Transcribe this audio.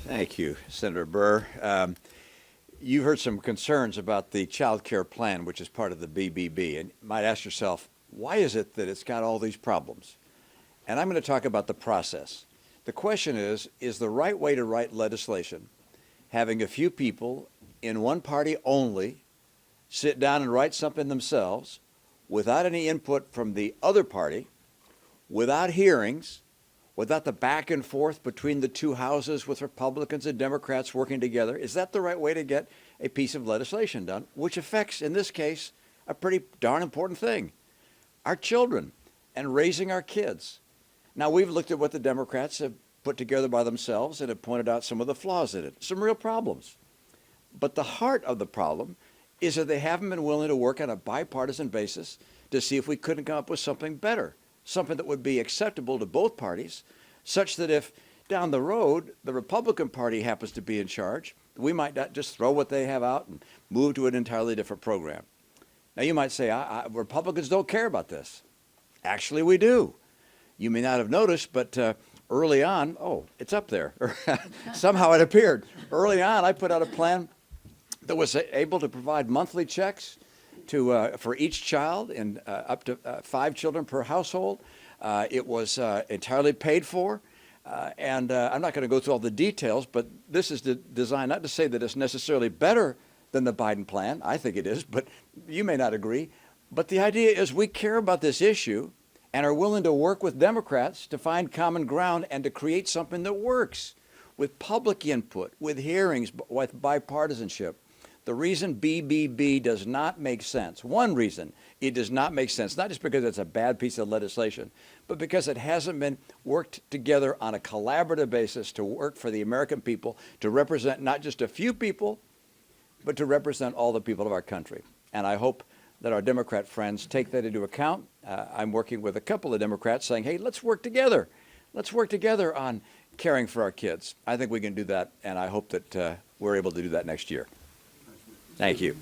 Thank you, Senator Burr. You've heard some concerns about the child care plan, which is part of the BBB, and you might ask yourself, why is it that it's got all these problems? And I'm going to talk about the process. The question is the right way to write legislation having a few people in one party only sit down and write something themselves without any input from the other party, without hearings, without the back and forth between the two houses with Republicans and Democrats working together? Is that the right way to get a piece of legislation done, which affects, in this case, a pretty darn important thing, our children and raising our kids? Now, we've looked at what the Democrats have put together by themselves and have pointed out some of the flaws in it, some real problems. But the heart of the problem is that they haven't been willing to work on a bipartisan basis to see if we couldn't come up with something better, something that would be acceptable to both parties, such that if down the road the Republican Party happens to be in charge, we might not just throw what they have out and move to an entirely different program. Now, you might say, Republicans don't care about this. Actually, we do. You may not have noticed, but early on, it's up there. Somehow it appeared. Early on, I put out a plan that was able to provide monthly checks for each child and up to 5 children per household. It was entirely paid for. And I'm not going to go through all the details, but this is designed not to say that it's necessarily better than the Biden plan. I think it is, but you may not agree. But the idea is we care about this issue and are willing to work with Democrats to find common ground and to create something that works with public input, with hearings, with bipartisanship. The reason BBB does not make sense, one reason it does not make sense, not just because it's a bad piece of legislation, but because it hasn't been worked together on a collaborative basis to work for the American people, to represent not just a few people, but to represent all the people of our country. And I hope that our Democrat friends take that into account. I'm working with a couple of Democrats saying, hey, let's work together. Let's work together on caring for our kids. I think we can do that, and I hope that we're able to do that next year. Thank you.